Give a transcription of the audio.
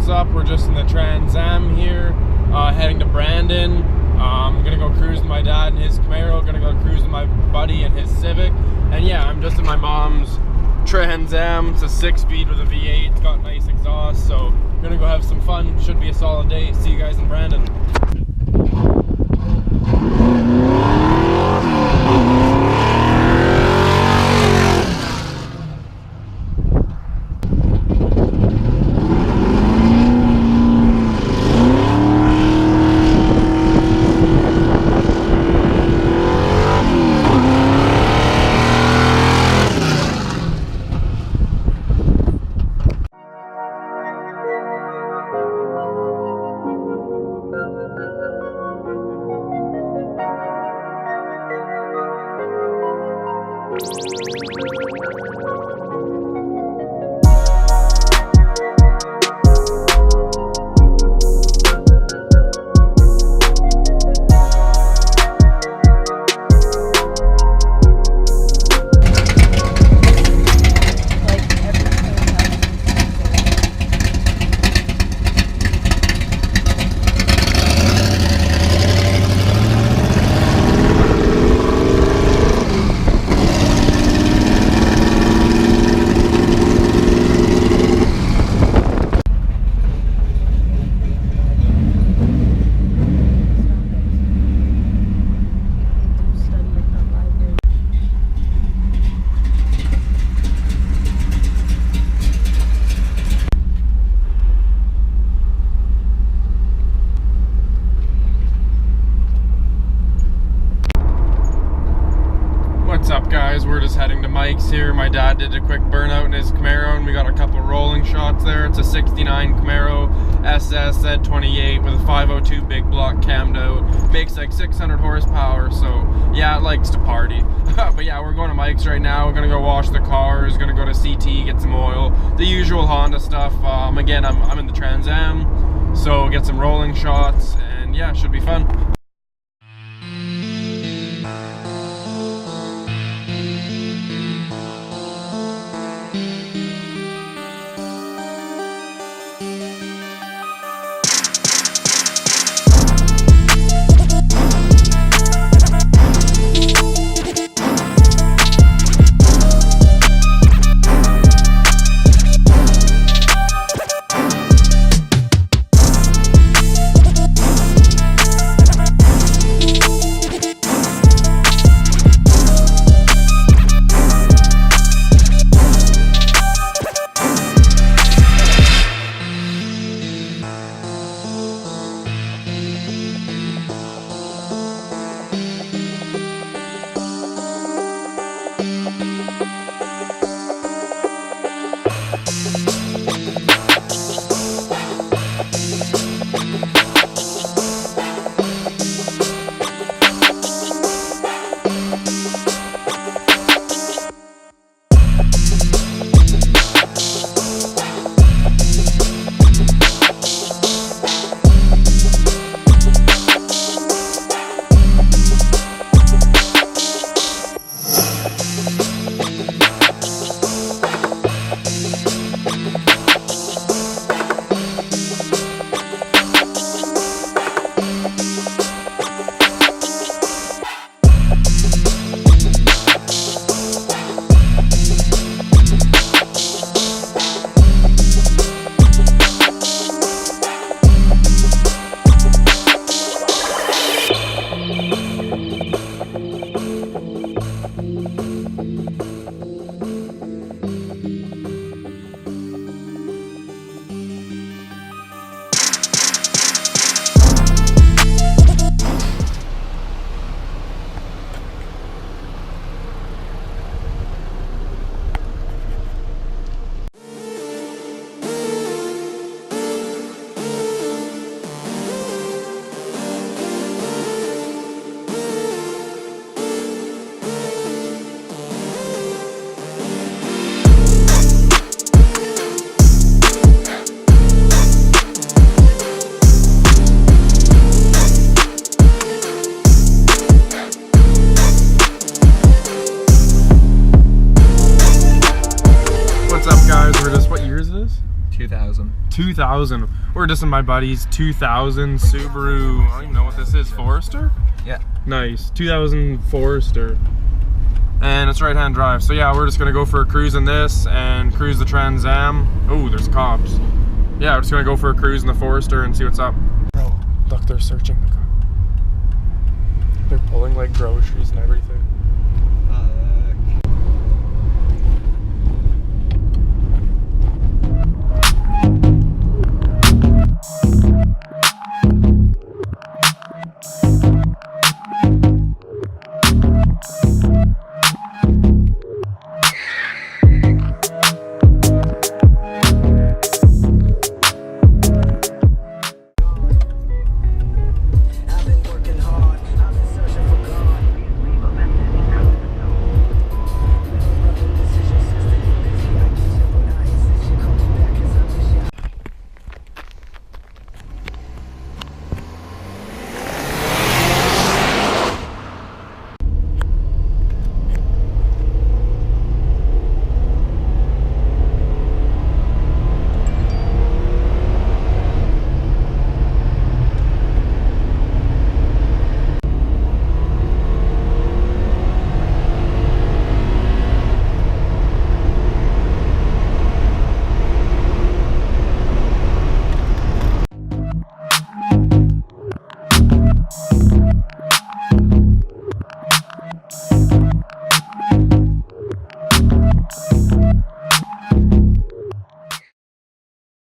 what's up? We're just in the Trans Am here, heading to Brandon. I'm gonna go cruise with my dad and his Camaro, gonna go cruise with my buddy and his Civic. And yeah, I'm just in my mom's Trans Am. It's a 6-speed with a V8. It's got nice exhaust, so I'm gonna go have some fun. Should be a solid day. See you guys in Brandon. What's up, guys? We're just heading to Mike's here. My dad did a quick burnout in his Camaro and we got a couple rolling shots there. It's a 69 Camaro SS Z28 with a 502 big block cammed out. Makes like 600 horsepower, so yeah, it likes to party. But yeah, we're going to Mike's right now. We're gonna go wash the cars, gonna go to CT, get some oil, the usual Honda stuff. Again, I'm in the Trans Am, so get some rolling shots, and yeah, should be fun. 2000. We're just in my buddy's 2000 Subaru. I don't even know what this is. Forester? Yeah. Nice. 2000 Forester. And it's right-hand drive. So yeah, we're just gonna go for a cruise in this and cruise the Trans Am. Oh, there's cops. Yeah, we're just gonna go for a cruise in the Forester and see what's up. Bro, look, they're searching the car. They're pulling like groceries and everything.